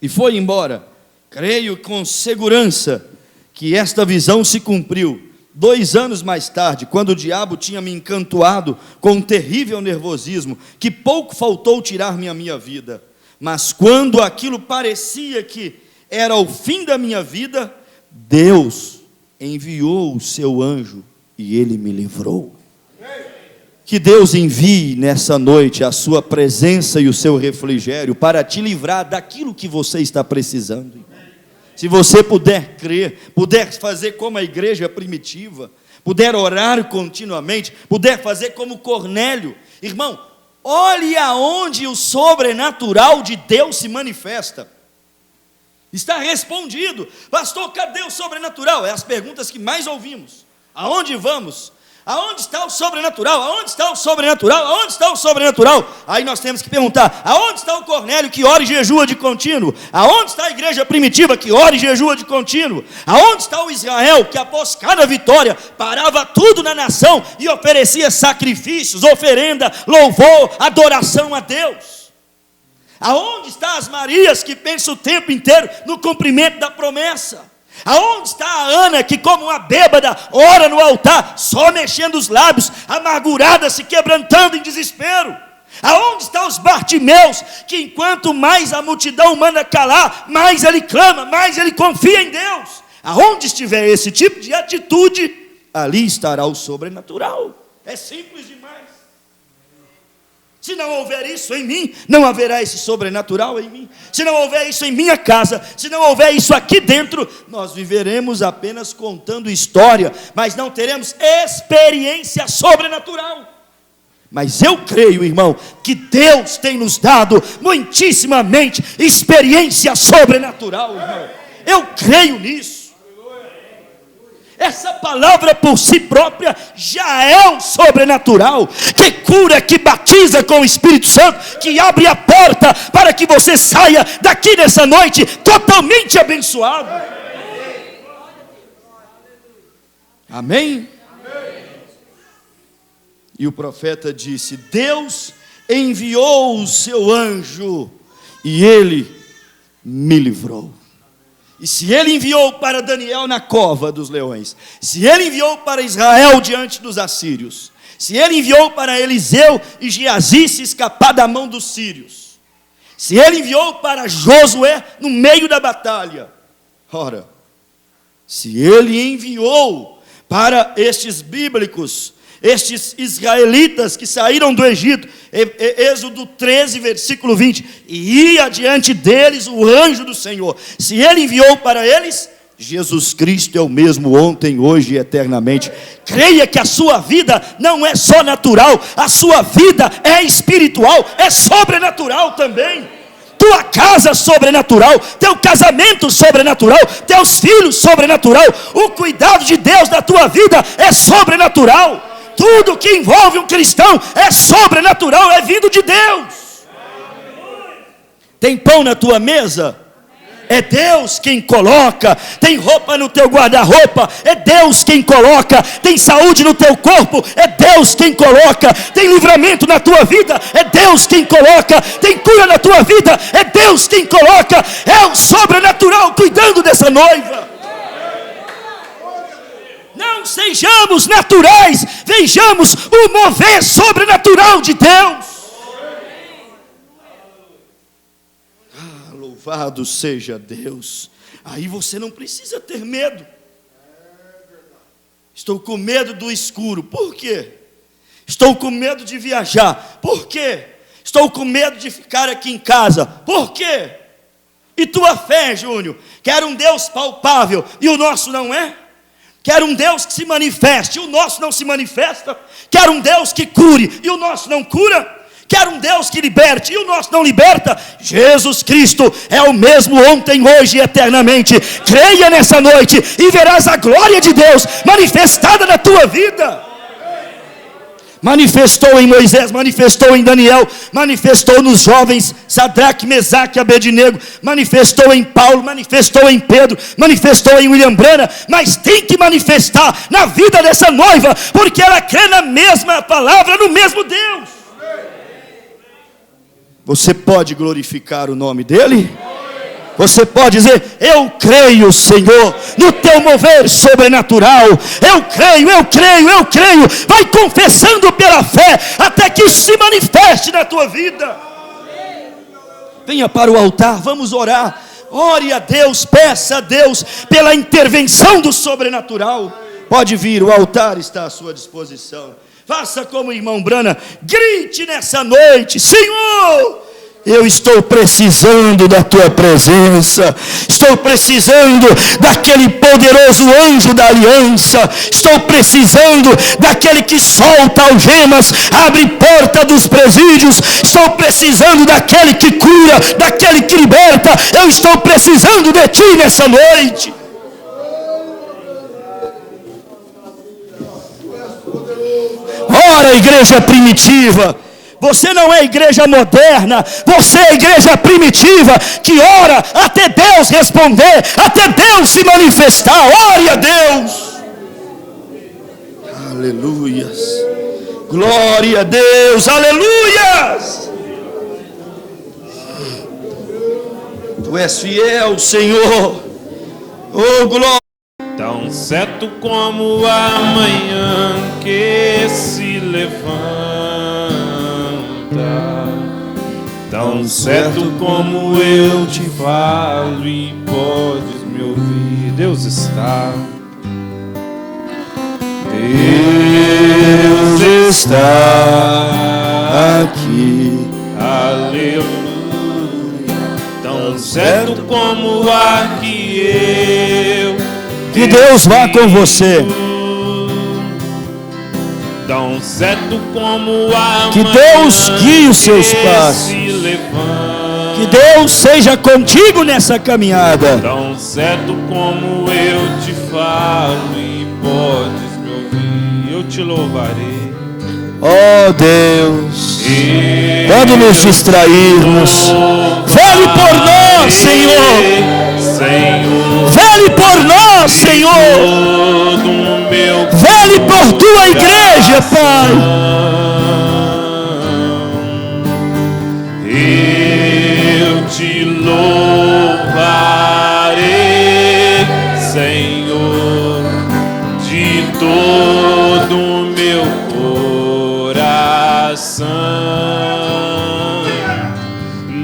e foi embora. Creio com segurança que esta visão se cumpriu 2 anos mais tarde, quando o diabo tinha me encantoado com um terrível nervosismo, que pouco faltou tirar-me a minha vida. Mas quando aquilo parecia que era o fim da minha vida, Deus enviou o seu anjo e ele me livrou. Que Deus envie nessa noite a sua presença e o seu refrigério para te livrar daquilo que você está precisando. Se você puder crer, puder fazer como a igreja primitiva, puder orar continuamente, puder fazer como Cornélio, irmão, olhe aonde o sobrenatural de Deus se manifesta. Está respondido. Pastor, cadê o sobrenatural? É as perguntas que mais ouvimos. Aonde vamos? Aonde está o sobrenatural? Aonde está o sobrenatural? Aonde está o sobrenatural? Aí nós temos que perguntar, aonde está o Cornélio que ora e jejua de contínuo? Aonde está a igreja primitiva que ora e jejua de contínuo? Aonde está o Israel que após cada vitória parava tudo na nação e oferecia sacrifícios, oferenda, louvor, adoração a Deus? Aonde está as Marias que pensam o tempo inteiro no cumprimento da promessa? Aonde está a Ana que como uma bêbada ora no altar, só mexendo os lábios, amargurada, se quebrantando em desespero? Aonde estão os Bartimeus que enquanto mais a multidão manda calar, mais ele clama, mais ele confia em Deus? Aonde estiver esse tipo de atitude, ali estará o sobrenatural. É simples demais. Se não houver isso em mim, não haverá esse sobrenatural em mim. Se não houver isso em minha casa, se não houver isso aqui dentro, nós viveremos apenas contando história, mas não teremos experiência sobrenatural. Mas eu creio, irmão, que Deus tem nos dado muitíssimamente experiência sobrenatural, irmão. Eu creio nisso. É essa palavra por si própria já é o sobrenatural, que cura, que batiza com o Espírito Santo, que abre a porta para que você saia daqui nessa noite totalmente abençoado. Amém? E o profeta disse: Deus enviou o seu anjo e ele me livrou. E se ele enviou para Daniel na cova dos leões, se ele enviou para Israel diante dos assírios, se ele enviou para Eliseu e Geazi se escapar da mão dos sírios, se ele enviou para Josué no meio da batalha, ora, se ele enviou para estes bíblicos, estes israelitas que saíram do Egito, Êxodo 13, versículo 20, e ia diante deles o anjo do Senhor. Se ele enviou para eles, Jesus Cristo é o mesmo ontem, hoje e eternamente. Creia que a sua vida não é só natural, a sua vida é espiritual, é sobrenatural também. Tua casa sobrenatural, teu casamento sobrenatural, teus filhos sobrenatural, o cuidado de Deus da tua vida é sobrenatural. Tudo que envolve um cristão é sobrenatural, é vindo de Deus. Tem pão na tua mesa? É Deus quem coloca. Tem roupa no teu guarda-roupa? É Deus quem coloca. Tem saúde no teu corpo? É Deus quem coloca. Tem livramento na tua vida? É Deus quem coloca. Tem cura na tua vida? É Deus quem coloca. É o sobrenatural cuidando dessa noiva. Não sejamos naturais, vejamos o mover sobrenatural de Deus. Louvado seja Deus. Aí você não precisa ter medo. Estou com medo do escuro. Por quê? Estou com medo de viajar. Por quê? Estou com medo de ficar aqui em casa. Por quê? E tua fé, Júnior? Quer um Deus palpável e o nosso não é? Quer um Deus que se manifeste, e o nosso não se manifesta. Quer um Deus que cure, e o nosso não cura. Quer um Deus que liberte, e o nosso não liberta. Jesus Cristo é o mesmo ontem, hoje e eternamente. Creia nessa noite, e verás a glória de Deus manifestada na tua vida. Manifestou em Moisés, manifestou em Daniel, manifestou nos jovens Sadraque, Mesaque e Abednego, manifestou em Paulo, manifestou em Pedro, manifestou em William Branham, mas tem que manifestar na vida dessa noiva, porque ela crê na mesma palavra, no mesmo Deus. Você pode glorificar o nome dele? Você pode dizer: eu creio, Senhor, no teu mover sobrenatural. Eu creio, eu creio, eu creio. Vai confessando pela fé, até que isso se manifeste na tua vida. Venha para o altar, vamos orar. Ore a Deus, peça a Deus pela intervenção do sobrenatural. Pode vir, o altar está à sua disposição. Faça como o irmão Branham, grite nessa noite: Senhor, eu estou precisando da tua presença, estou precisando daquele poderoso anjo da aliança, estou precisando daquele que solta algemas, abre porta dos presídios, estou precisando daquele que cura, daquele que liberta. Eu estou precisando de ti nessa noite. Ora, igreja primitiva, você não é igreja moderna, você é igreja primitiva, que ora até Deus responder, até Deus se manifestar. Ore a Deus. Aleluias. Glória a Deus. Aleluias. Tu és fiel, Senhor. Oh, glória. Tão certo como a manhã que se levanta, tão certo como eu te falo e podes me ouvir. Deus está, Deus está aqui. Aleluia. Tão certo como o ar que eu. Que Deus vá com você. Tão certo como a que Deus guie os seus passos. Que Deus seja contigo nessa caminhada. Tão certo como eu te falo e louvarei. Oh Deus, quando nos distrairmos, vele por nós, Senhor. Vele por nós, Senhor. Vele por tua igreja, Pai. Eu te louvarei, Senhor, de todo o meu coração,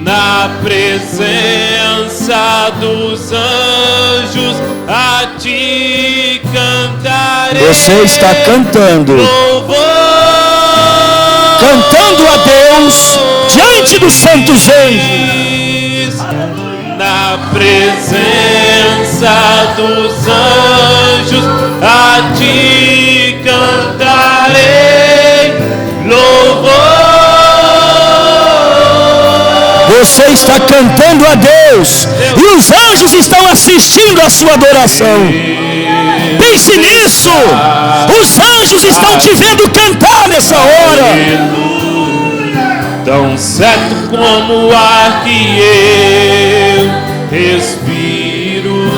na presença dos anjos, a ti cantarei. Você está cantando, cantando a Deus diante dos santos anjos, na presença dos anjos, a ti cantarei louvor. Você está cantando a Deus e os anjos estão assistindo a sua adoração. Pense nisso. Os anjos estão te vendo cantar nessa hora. Tão certo como o ar que eu respiro,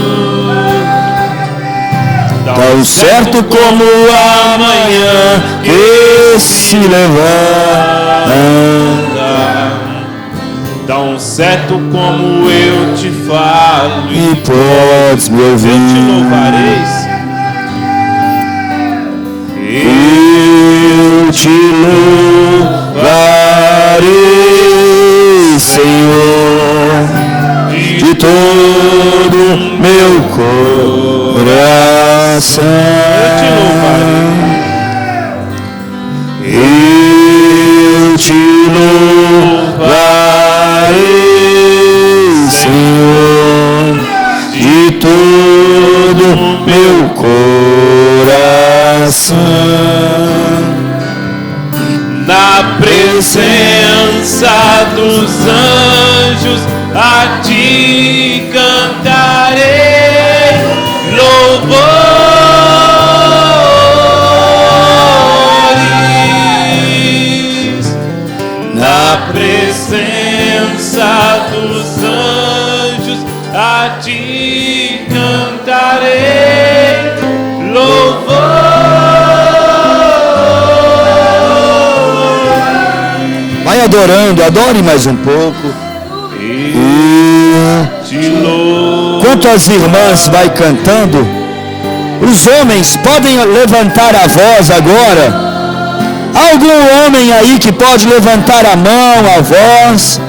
tão certo como a manhã que se levanta, tão certo como eu te falo e podes me ouvir. Eu te louvarei, eu te louvarei, Senhor, de todo meu coração. Eu te louvarei, Senhor, de todo meu coração, na presença dos anjos, a ti cantarei louvores. Na presença dos anjos, a ti cantarei louvor. Vai adorando, adore mais um pouco. Enquanto as irmãs vai cantando, os homens podem levantar a voz agora. Algum homem aí que pode levantar a mão, a voz,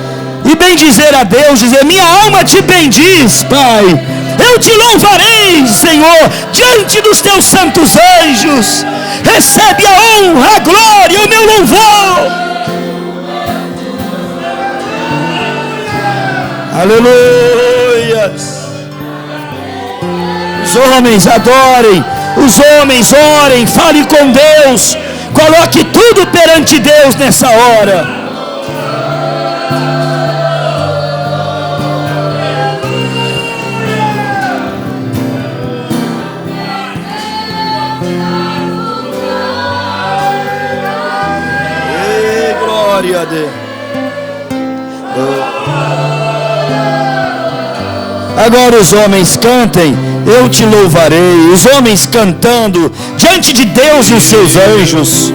e bendizer a Deus, dizer: minha alma te bendiz, Pai. Eu te louvarei, Senhor, diante dos teus santos anjos. Recebe a honra, a glória, o meu louvor. Aleluia. Os homens adorem, os homens orem, fale com Deus, coloque tudo perante Deus nessa hora. Ei, glória a Deus. Agora os homens cantem, eu te louvarei. Os homens cantando diante de Deus e os seus anjos,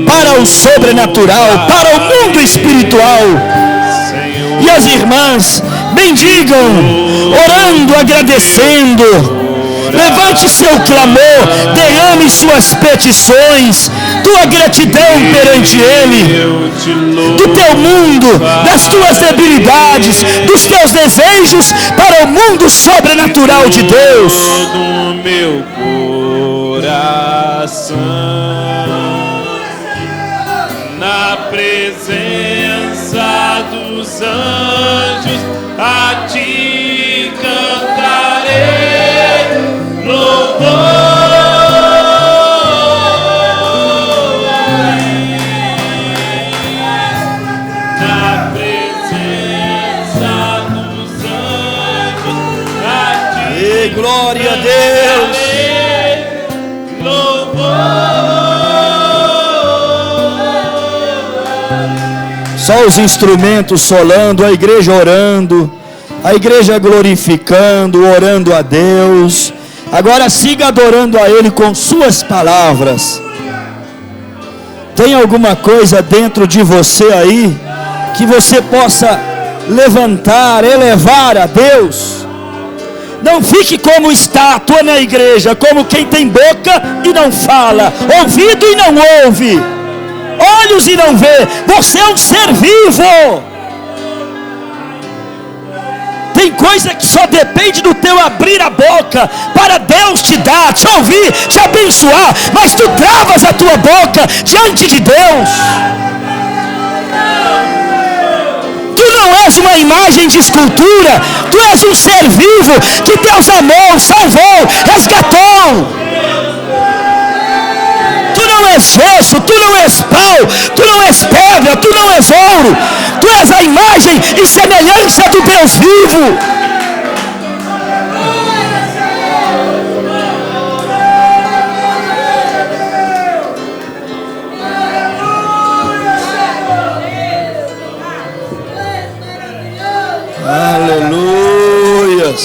para o sobrenatural, para o mundo espiritual. E as irmãs bendigam, orando, agradecendo. Levante seu clamor, derrame suas petições, tua gratidão perante Ele, do teu mundo, das tuas debilidades, dos teus desejos para o mundo sobrenatural de Deus. Do meu coração, na presença dos anjos, a ti cantarei louvor. Glória a Deus. Louvor. Só os instrumentos solando, a igreja orando, a igreja glorificando, orando a Deus. Agora siga adorando a Ele com suas palavras. Tem alguma coisa dentro de você aí que você possa levantar, elevar a Deus? Não fique como estátua na igreja, como quem tem boca e não fala, ouvido e não ouve, olhos e não vê. Você é um ser vivo. Tem coisa que só depende do teu abrir a boca para Deus te dar, te ouvir, te abençoar. Mas tu travas a tua boca diante de Deus. Tu não és uma imagem de escultura. Tu és um ser vivo que Deus amou, salvou, resgatou. Tu não és gesso, tu não és pau, tu não és pedra, tu não és ouro. Tu és a imagem e semelhança do Deus vivo. Aleluias.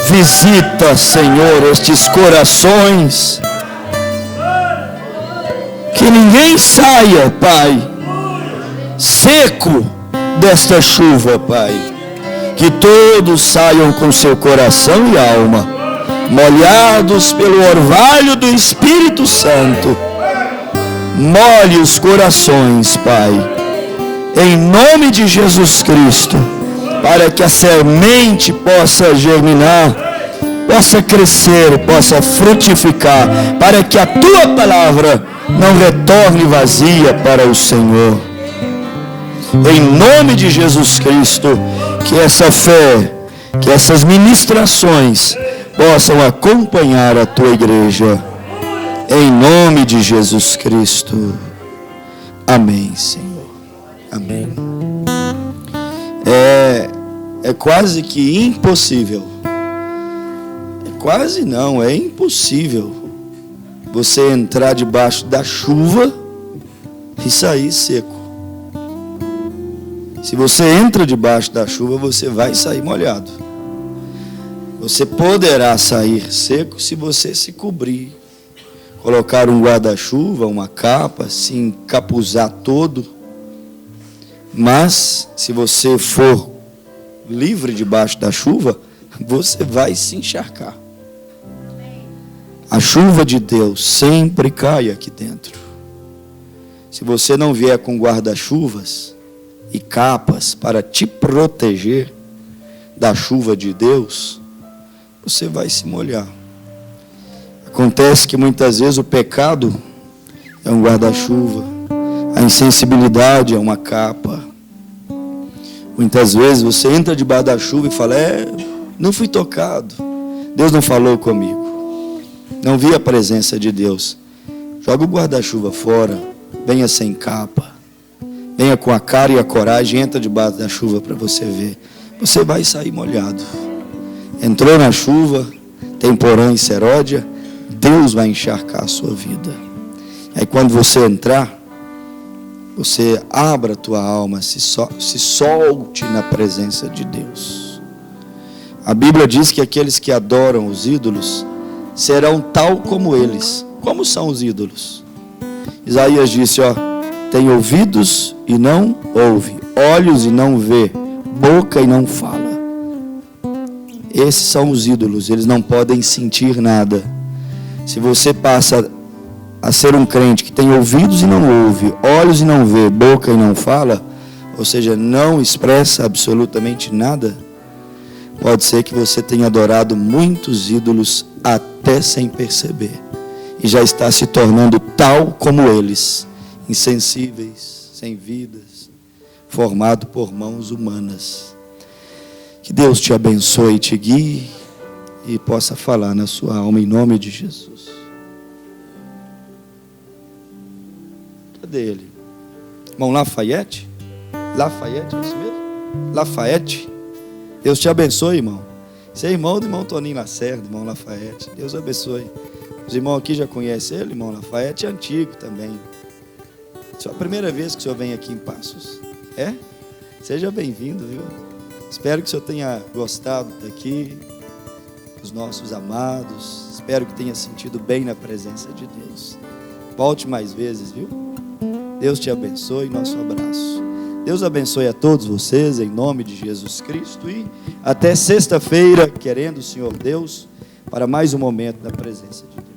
Visita, Senhor, estes corações, que ninguém saia, Pai, seco desta chuva, Pai, que todos saiam com seu coração e alma molhados pelo orvalho do Espírito Santo. Molhe os corações, Pai, em nome de Jesus Cristo, para que a semente possa germinar, possa crescer, possa frutificar, para que a tua palavra não retorne vazia para o Senhor. Em nome de Jesus Cristo, que essa fé, que essas ministrações possam acompanhar a tua igreja. Em nome de Jesus Cristo. Amém, Senhor. Amém. É quase que impossível. Quase não, é impossível você entrar debaixo da chuva e sair seco. Se você entra debaixo da chuva, você vai sair molhado. Você poderá sair seco se você se cobrir, colocar um guarda-chuva, uma capa, se encapuzar todo. Mas se você for livre debaixo da chuva, você vai se encharcar. A chuva de Deus sempre cai aqui dentro. Se você não vier com guarda-chuvas e capas para te proteger da chuva de Deus, você vai se molhar. Acontece que muitas vezes o pecado é um guarda-chuva, a insensibilidade é uma capa. Muitas vezes você entra debaixo da chuva e fala: não fui tocado, Deus não falou comigo, não vi a presença de Deus. Joga o guarda-chuva fora, venha sem capa, venha com a cara e a coragem, entra debaixo da chuva para você ver. Você vai sair molhado. Entrou na chuva, temporã e seródia, Deus vai encharcar a sua vida. Aí quando você entrar, você abra a tua alma, se solte na presença de Deus. A Bíblia diz que aqueles que adoram os ídolos serão tal como eles. Como são os ídolos? Isaías disse, tem ouvidos e não ouve, olhos e não vê, boca e não fala. Esses são os ídolos, eles não podem sentir nada. Se você passa a ser um crente que tem ouvidos e não ouve, olhos e não vê, boca e não fala, ou seja, não expressa absolutamente nada, pode ser que você tenha adorado muitos ídolos até sem perceber, e já está se tornando tal como eles, insensíveis, sem vidas, formado por mãos humanas. Que Deus te abençoe e te guie e possa falar na sua alma em nome de Jesus. Cadê ele? Irmão Lafayette? Lafayette, é isso mesmo? Lafayette? Deus te abençoe, irmão. Você é irmão do irmão Toninho Lacerda, do irmão Lafayette. Deus abençoe. Os irmãos aqui já conhecem ele, irmão Lafayette é antigo também. Isso é a primeira vez que o senhor vem aqui em Passos. É? Seja bem-vindo, viu? Espero que o senhor tenha gostado daqui, dos nossos amados. Espero que tenha sentido bem na presença de Deus. Volte mais vezes, viu? Deus te abençoe. Nosso abraço. Deus abençoe a todos vocês, em nome de Jesus Cristo. E até sexta-feira, querendo o Senhor Deus, para mais um momento da presença de Deus.